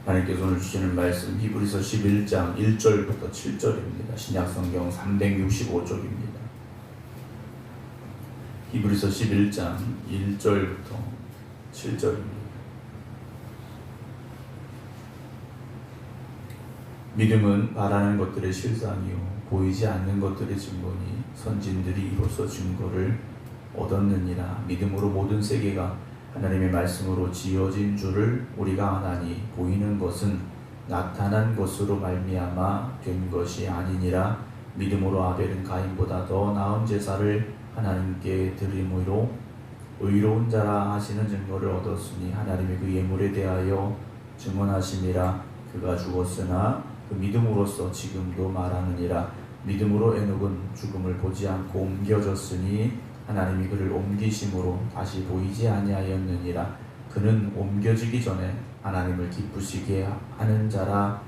하나님께서 오늘 주시는 말씀 히브리서 11장 1절부터 7절입니다. 신약성경 365쪽입니다. 히브리서 11장 1절부터 7절입니다. 믿음은 바라는 것들의 실상이요 보이지 않는 것들의 증거니 선진들이 이로써 증거를 얻었느니라. 믿음으로 모든 세계가 하나님의 말씀으로 지어진 줄을 우리가 아나니 보이는 것은 나타난 것으로 말미암아 된 것이 아니니라. 믿음으로 아벨은 가인보다 더 나은 제사를 하나님께 드림으로 의로운 자라 하시는 증거를 얻었으니 하나님의 그 예물에 대하여 증언하심이라. 그가 죽었으나 그 믿음으로써 지금도 말하느니라. 믿음으로 에녹은 죽음을 보지 않고 옮겨졌으니 하나님이 그를 옮기심으로 다시 보이지 아니하였느니라. 그는 옮겨지기 전에 하나님을 기쁘시게 하는 자라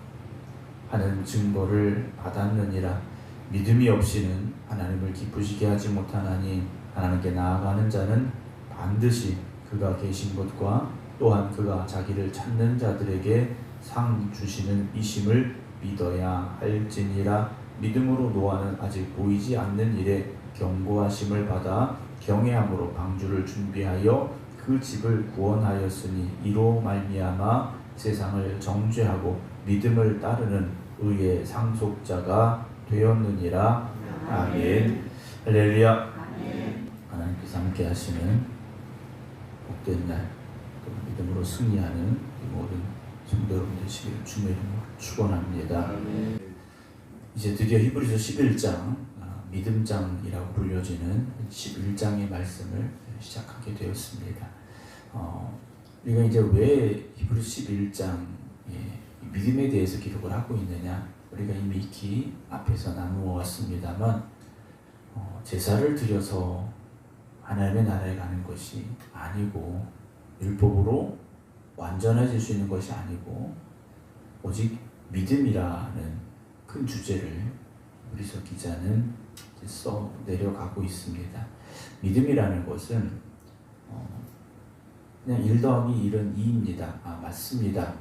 하는 증거를 받았느니라. 믿음이 없이는 하나님을 기쁘시게 하지 못하나니 하나님께 나아가는 자는 반드시 그가 계신 것과 또한 그가 자기를 찾는 자들에게 상 주시는 이심을 믿어야 할지니라. 믿음으로 노아는 아직 보이지 않는 일에 경고하심을 받아 경외함으로 방주를 준비하여 그 집을 구원하였으니 이로 말미암아 세상을 정죄하고 믿음을 따르는 의의 상속자가 되었느니라. 아멘. 할렐루야. 하나님께서 함께 하시는 복된 날, 또 믿음으로 승리하는 이 모든 성도 여러분 되시길 주의 이름으로 축원합니다. 이제 드디어 히브리서 11장 믿음장이라고 불려지는 11장의 말씀을 시작하게 되었습니다. 우리가 이제 왜 히브리서 11장에 믿음에 대해서 기록을 하고 있느냐, 우리가 이미 익히 앞에서 나누어 왔습니다만 제사를 드려서 하나님의 나라에 가는 것이 아니고 율법으로 완전해질 수 있는 것이 아니고 오직 믿음이라는 큰 주제를 히브리서 기자는 써 내려가고 있습니다. 믿음이라는 것은 그냥 1 더하기 1은 2입니다. 맞습니다.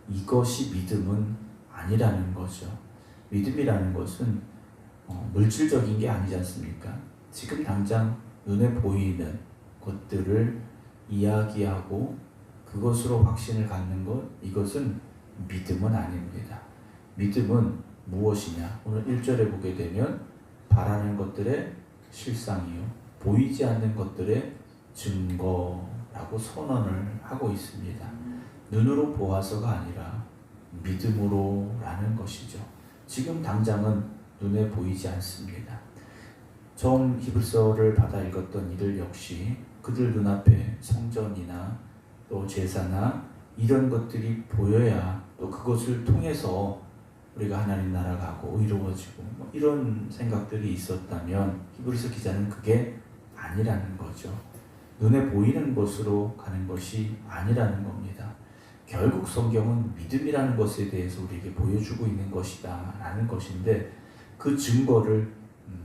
이것이 믿음은 아니라는 거죠. 믿음이라는 것은 물질적인 게 아니지 않습니까? 지금 당장 눈에 보이는 것들을 이야기하고 그것으로 확신을 갖는 것, 이것은 믿음은 아닙니다. 믿음은 무엇이냐? 오늘 1절에 보게 되면 바라는 것들의 실상이요 보이지 않는 것들의 증거라고 선언을 하고 있습니다. 눈으로 보아서가 아니라 믿음으로라는 것이죠. 지금 당장은 눈에 보이지 않습니다. 처음 히브리서를 받아 읽었던 이들 역시 그들 눈앞에 성전이나 또 제사나 이런 것들이 보여야 또 그것을 통해서 우리가 하나님 나라 가고 의로워지고 이런 생각들이 있었다면 히브리서 기자는 그게 아니라는 거죠. 눈에 보이는 것으로 가는 것이 아니라는 겁니다. 결국 성경은 믿음이라는 것에 대해서 우리에게 보여주고 있는 것이다 라는 것인데 그 증거를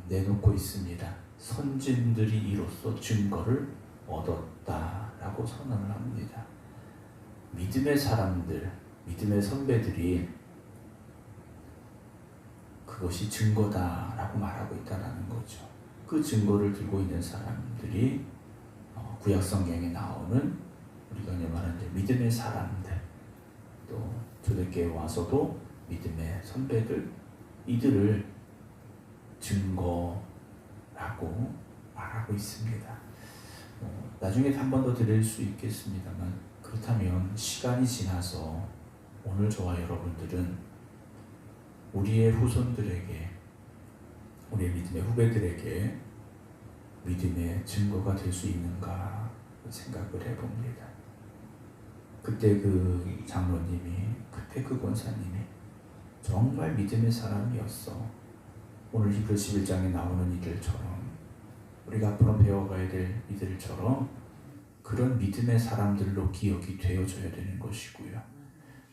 내놓고 있습니다. 선진들이 이로써 증거를 얻었다라고 선언을 합니다. 믿음의 사람들, 믿음의 선배들이 그것이 증거다라고 말하고 있다는 거죠. 그 증거를 들고 있는 사람들이 구약 성경에 나오는 우리가 말하는 믿음의 사람들, 또 초대교회에 와서도 믿음의 선배들, 이들을 증거라고 말하고 있습니다. 나중에 한 번 더 드릴 수 있겠습니다만 그렇다면 시간이 지나서 오늘 저와 여러분들은 우리의 후손들에게, 우리의 믿음의 후배들에게 믿음의 증거가 될 수 있는가 생각을 해봅니다. 그때 그 장로님이, 그때 그 권사님이 정말 믿음의 사람이었어. 오늘 히브리서 11장에 나오는 이들처럼, 우리가 앞으로 배워가야 될 이들처럼 그런 믿음의 사람들로 기억이 되어져야 되는 것이고요.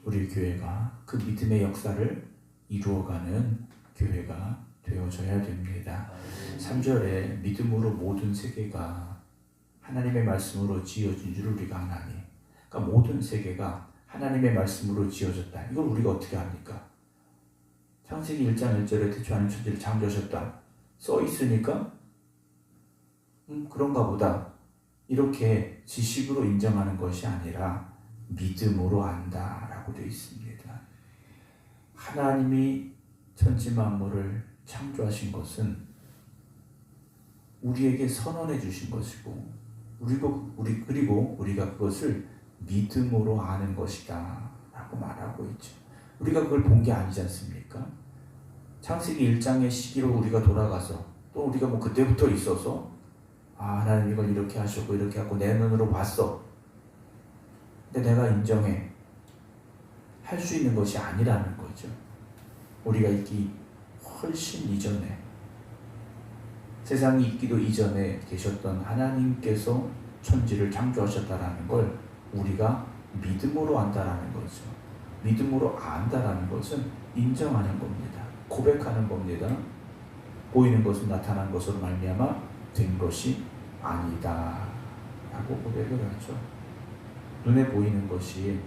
우리 교회가 그 믿음의 역사를 이루어가는 교회가 되어져야 됩니다. 3절에 믿음으로 모든 세계가 하나님의 말씀으로 지어진 줄 우리가 아나니, 그러니까 모든 세계가 하나님의 말씀으로 지어졌다. 이걸 우리가 어떻게 합니까? 창세기 1장 1절에 태초에 하나님 천지를 창조하셨다 써 있으니까 그런가 보다 이렇게 지식으로 인정하는 것이 아니라 믿음으로 안다라고 되어 있습니다. 하나님이 천지 만물을 창조하신 것은 우리에게 선언해 주신 것이고 그리고 우리가 그것을 믿음으로 아는 것이다 라고 말하고 있죠. 우리가 그걸 본 게 아니지 않습니까? 창세기 1장의 시기로 우리가 돌아가서 또 우리가 그때부터 있어서 하나님 이걸 이렇게 하셨고 이렇게 하고 내 눈으로 봤어. 근데 내가 인정해. 할 수 있는 것이 아니라는 거죠. 우리가 있기 훨씬 이전에 세상이 있기도 이전에 계셨던 하나님께서 천지를 창조하셨다라는 걸 우리가 믿음으로 안다라는 거죠. 믿음으로 안다라는 것은 인정하는 겁니다. 고백하는 겁니다. 보이는 것은 나타난 것으로 말미암아 된 것이 아니다 라고 고백을 하죠. 눈에 보이는 것이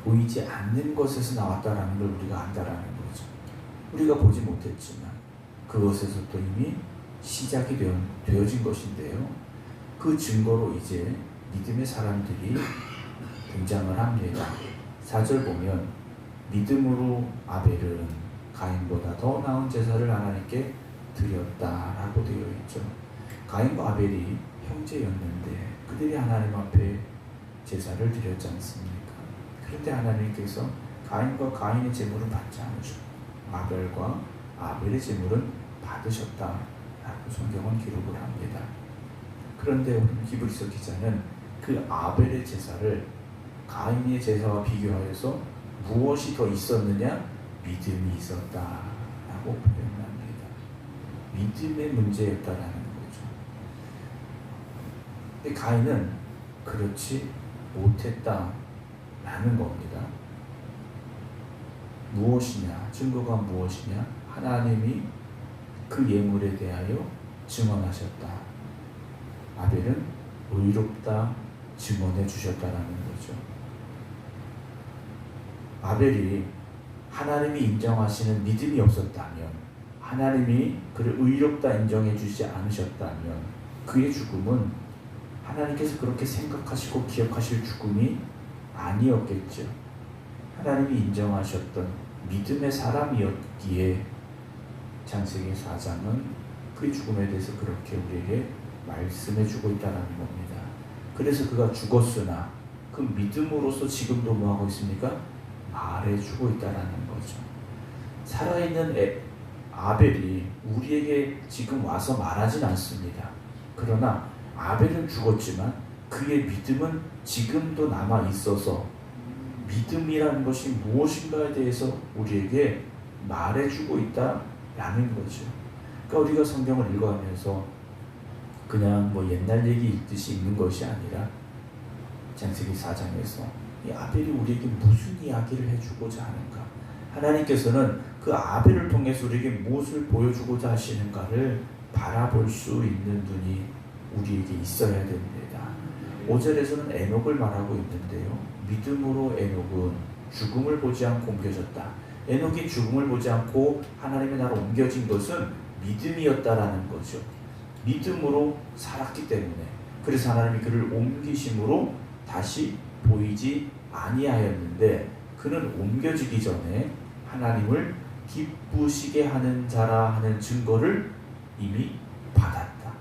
보이지 않는 것에서 나왔다라는 걸 우리가 안다라는 거죠. 우리가 보지 못했지만 그것에서 또 이미 시작이 되어진 것인데요. 그 증거로 이제 믿음의 사람들이 등장을 합니다. 4절 보면 믿음으로 아벨은 가인보다 더 나은 제사를 하나님께 드렸다라고 되어 있죠. 가인과 아벨이 형제였는데 그들이 하나님 앞에 제사를 드렸지 않습니까? 그런데 하나님께서 가인과 가인의 제물은 받지 않으셨고 아벨과 아벨의 제물은 받으셨다라고 성경은 기록을 합니다. 그런데 오늘 히브리서 기자는 그 아벨의 제사를 가인의 제사와 비교하여서 무엇이 더 있었느냐? 믿음이 있었다라고 표현합니다. 믿음의 문제였다라는 거죠. 근데 가인은 그렇지 못했다라는 겁니다. 무엇이냐? 증거가 무엇이냐? 하나님이 그 예물에 대하여 증언하셨다. 아벨은 의롭다 증언해 주셨다라는 거죠. 아벨이 하나님이 인정하시는 믿음이 없었다면, 하나님이 그를 의롭다 인정해 주지 않으셨다면 그의 죽음은 하나님께서 그렇게 생각하시고 기억하실 죽음이 아니었겠죠. 하나님이 인정하셨던 믿음의 사람이었기에 창세기 4장은 그의 죽음에 대해서 그렇게 우리에게 말씀해 주고 있다는 겁니다. 그래서 그가 죽었으나 그 믿음으로서 지금도 뭐하고 있습니까? 말해주고 있다는 거죠. 살아있는 아벨이 우리에게 지금 와서 말하진 않습니다. 그러나 아벨은 죽었지만 그의 믿음은 지금도 남아 있어서 믿음이라는 것이 무엇인가에 대해서 우리에게 말해주고 있다라는 거죠. 그러니까 우리가 성경을 읽어가면서 그냥 옛날 얘기 읽듯이 읽는 것이 아니라 창세기 4장에서 이 아벨이 우리에게 무슨 이야기를 해주고자 하는가, 하나님께서는 그 아벨을 통해서 우리에게 무엇을 보여주고자 하시는가를 바라볼 수 있는 눈이 우리에게 있어야 됩니다. 5절에서는 에녹을 말하고 있는데요. 믿음으로 에녹은 죽음을 보지 않고 옮겨졌다. 에녹이 죽음을 보지 않고 하나님의 나라로 옮겨진 것은 믿음이었다라는 거죠. 믿음으로 살았기 때문에, 그래서 하나님이 그를 옮기심으로 다시 보이지 아니하였는데 그는 옮겨지기 전에 하나님을 기쁘시게 하는 자라 하는 증거를 이미 받았다.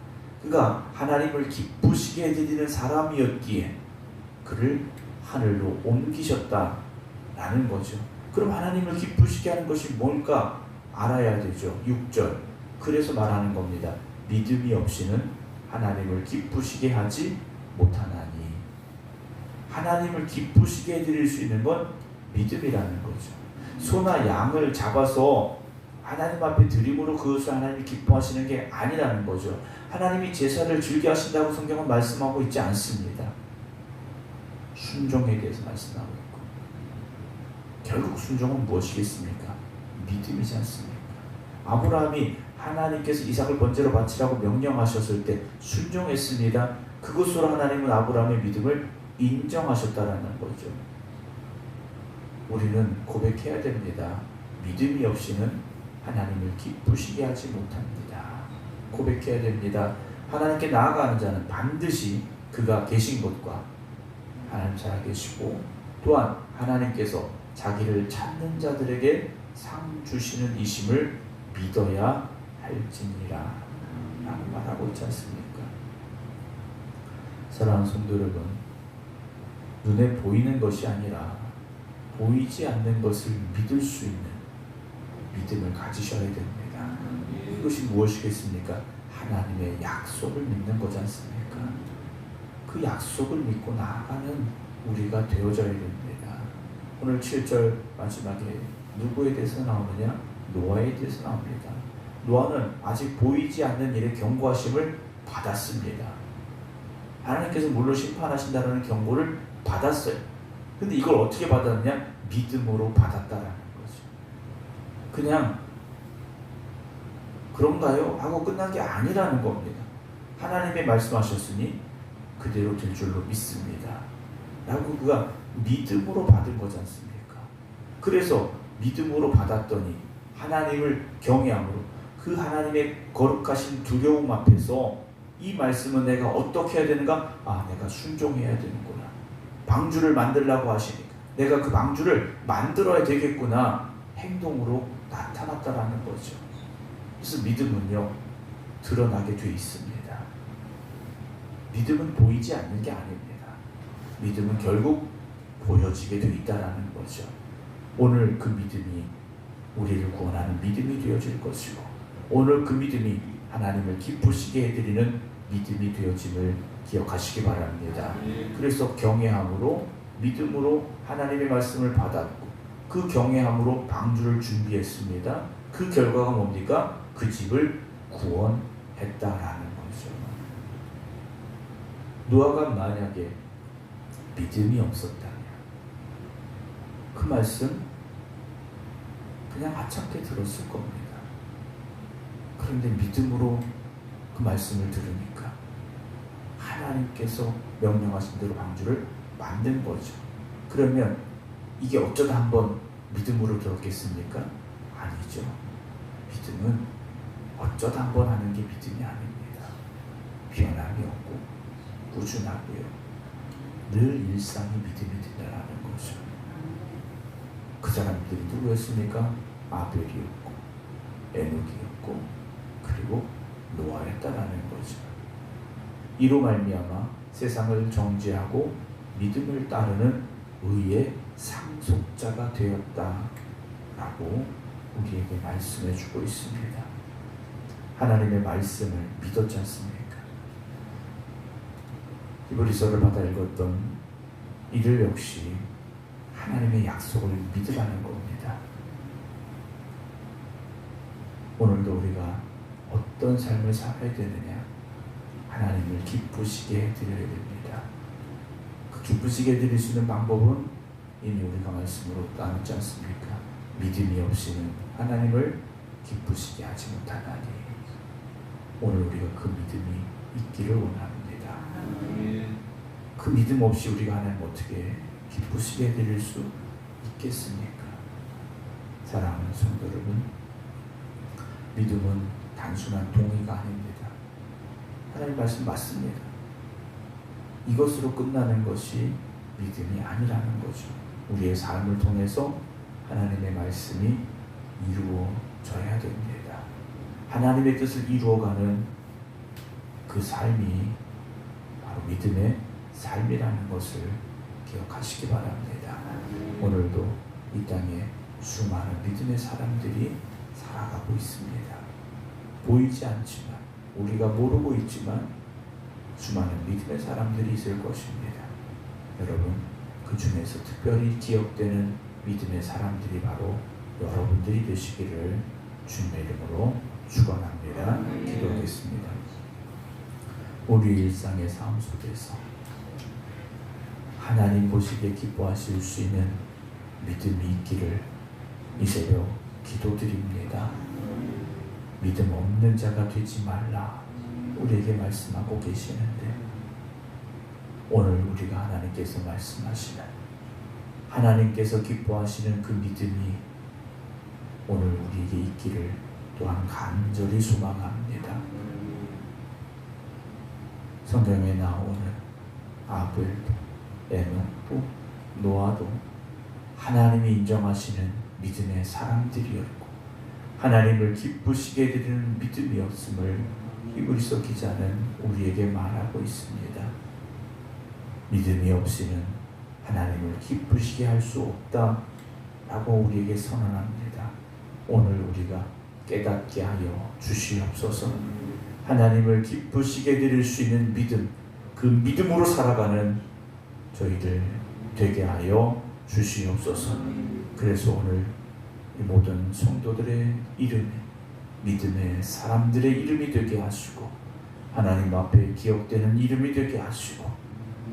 그가 하나님을 기쁘시게 해드리는 사람이었기에 그를 하늘로 옮기셨다라는 거죠. 그럼 하나님을 기쁘시게 하는 것이 뭘까 알아야 되죠. 6절 그래서 말하는 겁니다. 믿음이 없이는 하나님을 기쁘시게 하지 못하나니. 하나님을 기쁘시게 해드릴 수 있는 건 믿음이라는 거죠. 소나 양을 잡아서 하나님 앞에 드림으로 그것을 하나님이 기뻐하시는 게 아니라는 거죠. 하나님이 제사를 즐겨 하신다고 성경은 말씀하고 있지 않습니다. 순종에 대해서 말씀하고 있고, 결국 순종은 무엇이겠습니까? 믿음이지 않습니까? 아브라함이 하나님께서 이삭을 번제로 바치라고 명령하셨을 때 순종했습니다. 그것으로 하나님은 아브라함의 믿음을 인정하셨다라는 거죠. 우리는 고백해야 됩니다. 믿음이 없이는 하나님을 기쁘시게 하지 못합니다. 고백해야 됩니다. 하나님께 나아가는 자는 반드시 그가 계신 곳과 하나님 살아계시고 또한 하나님께서 자기를 찾는 자들에게 상 주시는 이심을 믿어야 할지니라 라고 말하고 있지 않습니까? 사랑하는 성도 여러분, 눈에 보이는 것이 아니라 보이지 않는 것을 믿을 수 있는 믿음을 가지셔야 됩니다. 그것이 무엇이겠습니까? 하나님의 약속을 믿는 거지 않습니까? 그 약속을 믿고 나아가는 우리가 되어져야 됩니다. 오늘 7절 마지막에 누구에 대해서 나오느냐? 노아에 대해서 나옵니다. 노아는 아직 보이지 않는 일의 경고하심을 받았습니다. 하나님께서 물로 심판하신다는 경고를 받았어요. 근데 이걸 어떻게 받았느냐? 믿음으로 받았다라는 거죠. 그냥 그런가요? 하고 끝난 게 아니라는 겁니다. 하나님이 말씀하셨으니 그대로 될 줄로 믿습니다. 라고 그가 믿음으로 받은 거지 않습니까? 그래서 믿음으로 받았더니 하나님을 경외함으로 그 하나님의 거룩하신 두려움 앞에서 이 말씀은 내가 어떻게 해야 되는가? 아, 내가 순종해야 되는구나. 방주를 만들라고 하시니까 내가 그 방주를 만들어야 되겠구나. 행동으로 나타났다라는 거죠. 그래서 믿음은요, 드러나게 돼 있습니다. 믿음은 보이지 않는 게 아닙니다. 믿음은 결국 보여지게 돼 있다라는 거죠. 오늘 그 믿음이 우리를 구원하는 믿음이 되어질 것이고, 오늘 그 믿음이 하나님을 기쁘시게 해드리는 믿음이 되어짐을 기억하시기 바랍니다. 그래서 경외함으로 믿음으로 하나님의 말씀을 받았고 그 경외함으로 방주를 준비했습니다. 그 결과가 뭡니까? 그 집을 구원했다라는 거죠. 노아가 만약에 믿음이 없었다면 그 말씀 그냥 하찮게 들었을 겁니다. 그런데 믿음으로 그 말씀을 들으니까 하나님께서 명령하신 대로 방주를 만든 거죠. 그러면 이게 어쩌다 한번 믿음으로 들었겠습니까? 아니죠. 믿음은 어쩌다 한번 하는 게 믿음이 아닙니다. 변함이 없고 꾸준하고요. 늘 일상이 믿음이 된다는 거죠. 그 사람들이 누구였습니까? 아벨이었고 에녹이었고 그리고 노아였다라는 거죠. 이로 말미암아 세상을 정죄하고 믿음을 따르는 의의 상속자가 되었다라고 우리에게 말씀해 주고 있습니다. 하나님의 말씀을 믿었지 않습니까? 히브리서를 받아 읽었던 이들 역시 하나님의 약속을 믿으라는 겁니다. 오늘도 우리가 어떤 삶을 살아야 되느냐? 하나님을 기쁘시게 해드려야 됩니다. 그 기쁘시게 해드릴 수 있는 방법은 이미 우리가 말씀으로 나눴지 않습니까? 믿음이 없이는 하나님을 기쁘시게 하지 못하나니 오늘 우리가 그 믿음이 있기를 원합니다. 그 믿음 없이 우리가 하나님 어떻게 기쁘시게 해드릴 수 있겠습니까? 사랑하는 성도 여러분, 믿음은 단순한 동의가 아닙니다. 하나님 말씀 맞습니다. 이것으로 끝나는 것이 믿음이 아니라는 거죠. 우리의 삶을 통해서 하나님의 말씀이 이루어져야 됩니다. 하나님의 뜻을 이루어가는 그 삶이 바로 믿음의 삶이라는 것을 기억하시기 바랍니다. 오늘도 이 땅에 수많은 믿음의 사람들이 살아가고 있습니다. 보이지 않지만 우리가 모르고 있지만 수많은 믿음의 사람들이 있을 것입니다. 여러분, 그 중에서 특별히 기억되는 믿음의 사람들이 바로 여러분들이 되시기를 주님의 이름으로 축원합니다. 기도하겠습니다. 우리 일상의 삶 속에서 하나님 보시기에 기뻐하실 수 있는 믿음이 있기를 이 새벽 기도드립니다. 믿음 없는 자가 되지 말라 우리에게 말씀하고 계시는데 오늘 우리가 하나님께서 말씀하시는 하나님께서 기뻐하시는 그 믿음이 오늘 우리에게 있기를 또한 간절히 소망합니다. 성경에 나오는 아벨도 에녹도 노아도 하나님이 인정하시는 믿음의 사람들이었고 하나님을 기쁘시게 해드리는 믿음이었음을 히브리서 기자는 우리에게 말하고 있습니다. 믿음이 없이는 하나님을 기쁘시게 할 수 없다라고 우리에게 선언합니다. 오늘 우리가 깨닫게 하여 주시옵소서. 하나님을 기쁘시게 드릴 수 있는 믿음, 그 믿음으로 살아가는 저희들 되게 하여 주시옵소서. 그래서 오늘 이 모든 성도들의 이름이 믿음의 사람들의 이름이 되게 하시고 하나님 앞에 기억되는 이름이 되게 하시고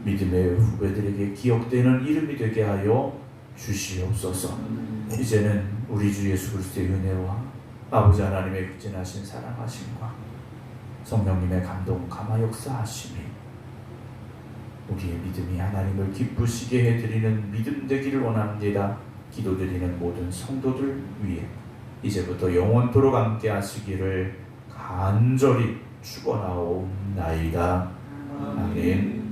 믿음의 후배들에게 기억되는 이름이 되게 하여 주시옵소서. 이제는 우리 주 예수 그리스도의 은혜와 아버지 하나님의 극진하신 사랑하심과 성령님의 감동 감화 역사하심이 우리의 믿음이 하나님을 기쁘시게 해드리는 믿음 되기를 원합니다. 기도드리는 모든 성도들 위해 이제부터 영원토록 함께 하시기를 간절히 축원하옵나이다. 아멘.